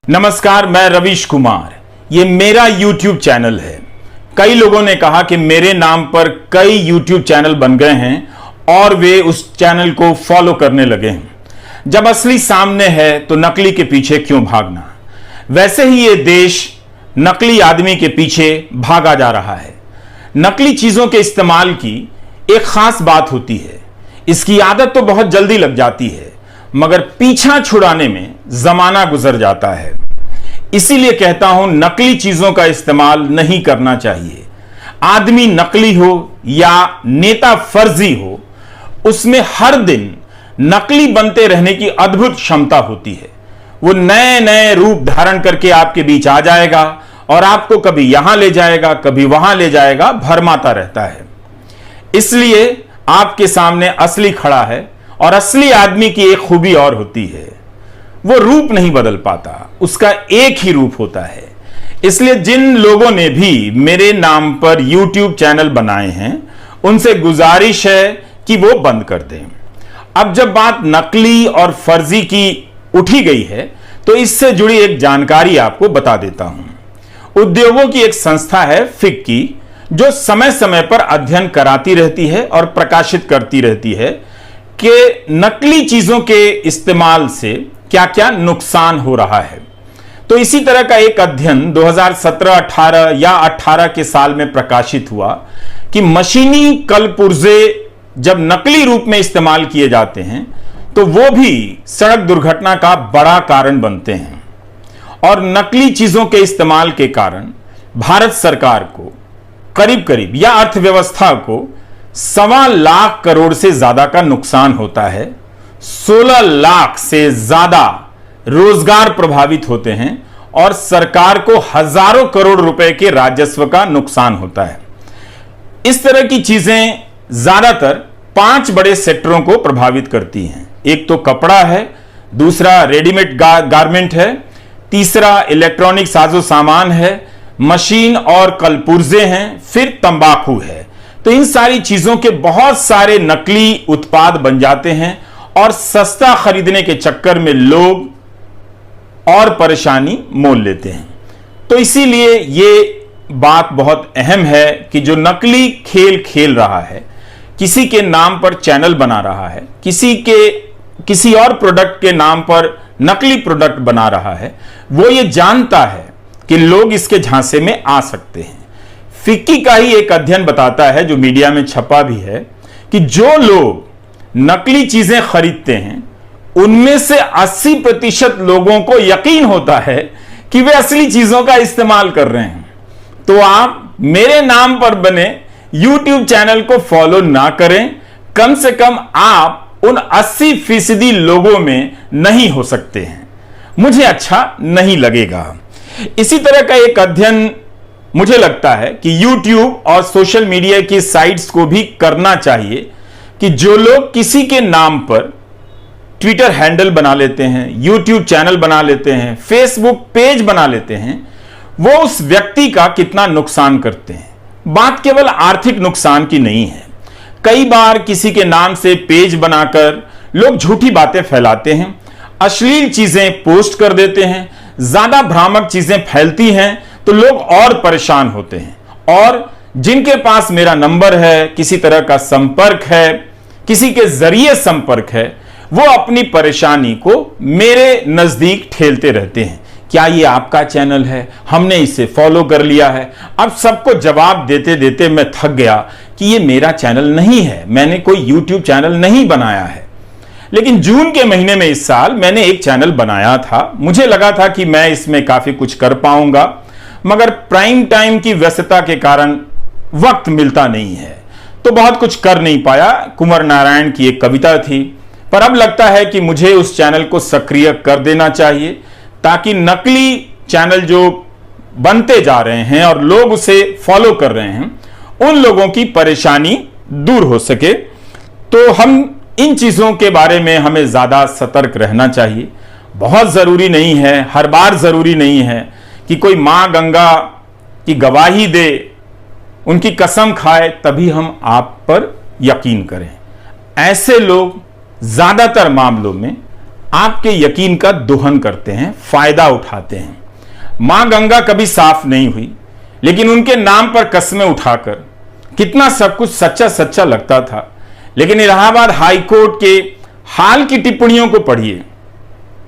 नमस्कार, मैं रवीश कुमार। ये मेरा YouTube चैनल है। कई लोगों ने कहा कि मेरे नाम पर कई YouTube चैनल बन गए हैं और वे उस चैनल को फॉलो करने लगे हैं। जब असली सामने है तो नकली के पीछे क्यों भागना। वैसे ही ये देश नकली आदमी के पीछे भागा जा रहा है। नकली चीजों के इस्तेमाल की एक खास बात होती है। इसकी आदत तो बहुत जल्दी लग जाती है, मगर पीछा छुड़ाने में जमाना गुजर जाता है। इसीलिए कहता हूं, नकली चीजों का इस्तेमाल नहीं करना चाहिए। आदमी नकली हो या नेता फर्जी हो, उसमें हर दिन नकली बनते रहने की अद्भुत क्षमता होती है। वो नए नए रूप धारण करके आपके बीच आ जाएगा और आपको कभी यहां ले जाएगा, कभी वहां ले जाएगा, भरमाता रहता है। इसलिए आपके सामने असली खड़ा है और असली आदमी की एक खूबी और होती है, वो रूप नहीं बदल पाता, उसका एक ही रूप होता है। इसलिए जिन लोगों ने भी मेरे नाम पर YouTube चैनल बनाए हैं, उनसे गुजारिश है कि वो बंद कर दें। अब जब बात नकली और फर्जी की उठी गई है, तो इससे जुड़ी एक जानकारी आपको बता देता हूं। उद्योगों की एक संस्था है फिक्की, जो समय समय पर अध्ययन कराती रहती है और प्रकाशित करती रहती है कि नकली चीजों के इस्तेमाल से क्या क्या नुकसान हो रहा है। तो इसी तरह का एक अध्ययन 2017-18 या 18 के साल में प्रकाशित हुआ कि मशीनी कलपुर्जे जब नकली रूप में इस्तेमाल किए जाते हैं तो वो भी सड़क दुर्घटना का बड़ा कारण बनते हैं। और नकली चीजों के इस्तेमाल के कारण भारत सरकार को करीब करीब या अर्थव्यवस्था को 1.25 लाख करोड़ से ज्यादा का नुकसान होता है। 16 लाख से ज्यादा रोजगार प्रभावित होते हैं और सरकार को हजारों करोड़ रुपए के राजस्व का नुकसान होता है। इस तरह की चीजें ज्यादातर 5 बड़े सेक्टरों को प्रभावित करती हैं। एक तो कपड़ा है, दूसरा रेडीमेड गारमेंट है, तीसरा इलेक्ट्रॉनिक साजो सामान है, मशीन और कलपुर्जे हैं, फिर तंबाकू है। तो इन सारी चीजों के बहुत सारे नकली उत्पाद बन जाते हैं और सस्ता खरीदने के चक्कर में लोग और परेशानी मोल लेते हैं। तो इसीलिए ये बात बहुत अहम है कि जो नकली खेल खेल रहा है, किसी के नाम पर चैनल बना रहा है, किसी और प्रोडक्ट के नाम पर नकली प्रोडक्ट बना रहा है, वो ये जानता है कि लोग इसके झांसे में आ सकते हैं। फिक्की का ही एक अध्ययन बताता है, जो मीडिया में छपा भी है, कि जो लोग नकली चीजें खरीदते हैं उनमें से 80% लोगों को यकीन होता है कि वे असली चीजों का इस्तेमाल कर रहे हैं। तो आप मेरे नाम पर बने YouTube चैनल को फॉलो ना करें। कम से कम आप उन 80% लोगों में नहीं हो सकते हैं। मुझे अच्छा नहीं लगेगा। इसी तरह का एक अध्ययन मुझे लगता है कि YouTube और सोशल मीडिया की साइट्स को भी करना चाहिए कि जो लोग किसी के नाम पर ट्विटर हैंडल बना लेते हैं, YouTube चैनल बना लेते हैं, फेसबुक पेज बना लेते हैं, वो उस व्यक्ति का कितना नुकसान करते हैं। बात केवल आर्थिक नुकसान की नहीं है। कई बार किसी के नाम से पेज बनाकर लोग झूठी बातें फैलाते हैं, अश्लील चीजें पोस्ट कर देते हैं, ज्यादा भ्रामक चीजें फैलती हैं तो लोग और परेशान होते हैं। और जिनके पास मेरा नंबर है, किसी तरह का संपर्क है, किसी के जरिए संपर्क है, वो अपनी परेशानी को मेरे नजदीक ठेलते रहते हैं। क्या ये आपका चैनल है? हमने इसे फॉलो कर लिया है। अब सबको जवाब देते देते मैं थक गया कि ये मेरा चैनल नहीं है, मैंने कोई YouTube चैनल नहीं बनाया है। लेकिन जून के महीने में इस साल मैंने एक चैनल बनाया था। मुझे लगा था कि मैं इसमें काफी कुछ कर पाऊंगा, मगर प्राइम टाइम की व्यस्तता के कारण वक्त मिलता नहीं है, तो बहुत कुछ कर नहीं पाया। कुंवर नारायण की एक कविता थी, पर अब लगता है कि मुझे उस चैनल को सक्रिय कर देना चाहिए, ताकि नकली चैनल जो बनते जा रहे हैं और लोग उसे फॉलो कर रहे हैं, उन लोगों की परेशानी दूर हो सके। तो हम इन चीजों के बारे में हमें ज्यादा सतर्क रहना चाहिए। बहुत जरूरी नहीं है, हर बार जरूरी नहीं है कि कोई मां गंगा की गवाही दे, उनकी कसम खाए तभी हम आप पर यकीन करें। ऐसे लोग ज्यादातर मामलों में आपके यकीन का दोहन करते हैं, फायदा उठाते हैं। मां गंगा कभी साफ नहीं हुई, लेकिन उनके नाम पर कस्में उठाकर कितना सब कुछ सच्चा सच्चा लगता था। लेकिन इलाहाबाद हाईकोर्ट के हाल की टिप्पणियों को पढ़िए।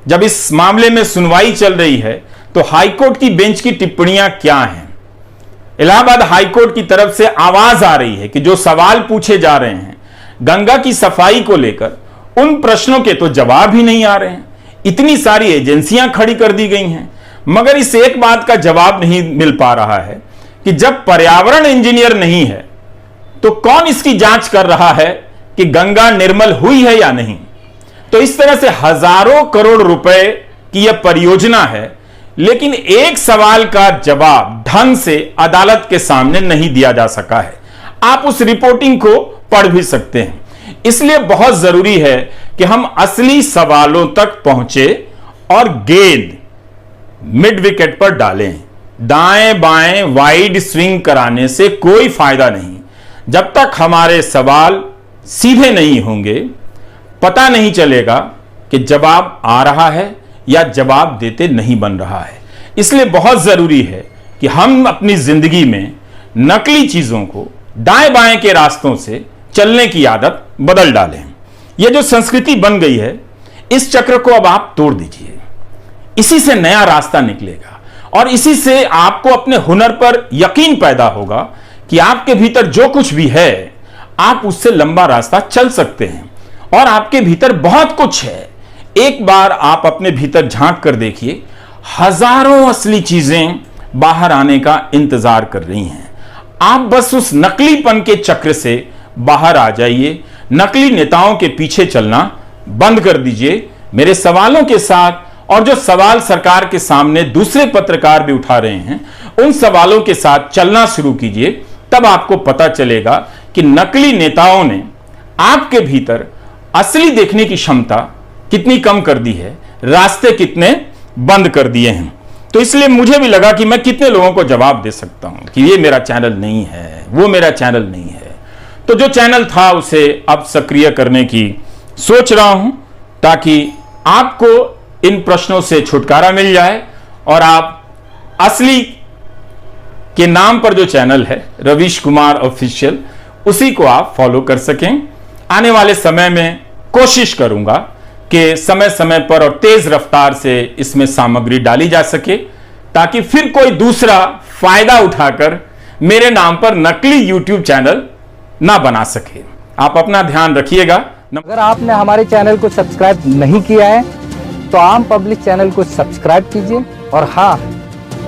जब इस मामले में सुनवाई चल रही है तो हाईकोर्ट की बेंच की टिप्पणियां क्या हैं। इलाहाबाद हाईकोर्ट की तरफ से आवाज आ रही है कि जो सवाल पूछे जा रहे हैं गंगा की सफाई को लेकर, उन प्रश्नों के तो जवाब ही नहीं आ रहे हैं। इतनी सारी एजेंसियां खड़ी कर दी गई हैं, मगर इस एक बात का जवाब नहीं मिल पा रहा है कि जब पर्यावरण इंजीनियर नहीं है तो कौन इसकी जांच कर रहा है कि गंगा निर्मल हुई है या नहीं। तो इस तरह से हजारों करोड़ रुपए की यह परियोजना है, लेकिन एक सवाल का जवाब ढंग से अदालत के सामने नहीं दिया जा सका है। आप उस रिपोर्टिंग को पढ़ भी सकते हैं। इसलिए बहुत जरूरी है कि हम असली सवालों तक पहुंचे और गेंद मिड विकेट पर डालें। दाएं बाएं वाइड स्विंग कराने से कोई फायदा नहीं। जब तक हमारे सवाल सीधे नहीं होंगे, पता नहीं चलेगा कि जवाब आ रहा है या जवाब देते नहीं बन रहा है। इसलिए बहुत जरूरी है कि हम अपनी जिंदगी में नकली चीजों को, दाएं बाएं के रास्तों से चलने की आदत बदल डालें। यह जो संस्कृति बन गई है, इस चक्र को अब आप तोड़ दीजिए। इसी से नया रास्ता निकलेगा और इसी से आपको अपने हुनर पर यकीन पैदा होगा कि आपके भीतर जो कुछ भी है, आप उससे लंबा रास्ता चल सकते हैं और आपके भीतर बहुत कुछ है। एक बार आप अपने भीतर झांक कर देखिए, हजारों असली चीजें बाहर आने का इंतजार कर रही हैं। आप बस उस नकलीपन के चक्र से बाहर आ जाइए। नकली नेताओं के पीछे चलना बंद कर दीजिए। मेरे सवालों के साथ, और जो सवाल सरकार के सामने दूसरे पत्रकार भी उठा रहे हैं, उन सवालों के साथ चलना शुरू कीजिए। तब आपको पता चलेगा कि नकली नेताओं ने आपके भीतर असली देखने की क्षमता कितनी कम कर दी है, रास्ते कितने बंद कर दिए हैं। तो इसलिए मुझे भी लगा कि मैं कितने लोगों को जवाब दे सकता हूं कि ये मेरा चैनल नहीं है, वो मेरा चैनल नहीं है। तो जो चैनल था उसे अब सक्रिय करने की सोच रहा हूं, ताकि आपको इन प्रश्नों से छुटकारा मिल जाए और आप असली के नाम पर जो चैनल है रवीश कुमार ऑफिशियल, उसी को आप फॉलो कर सकें। आने वाले समय में कोशिश करूंगा कि समय समय पर और तेज रफ्तार से इसमें सामग्री डाली जा सके, ताकि फिर कोई दूसरा फायदा उठाकर मेरे नाम पर नकली यूट्यूब चैनल ना बना सके। आप अपना ध्यान रखिएगा। अगर आपने हमारे चैनल को सब्सक्राइब नहीं किया है तो आम पब्लिक चैनल को सब्सक्राइब कीजिए और हाँ,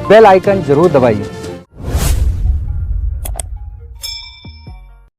बेल आइकन जरूर दबाइए।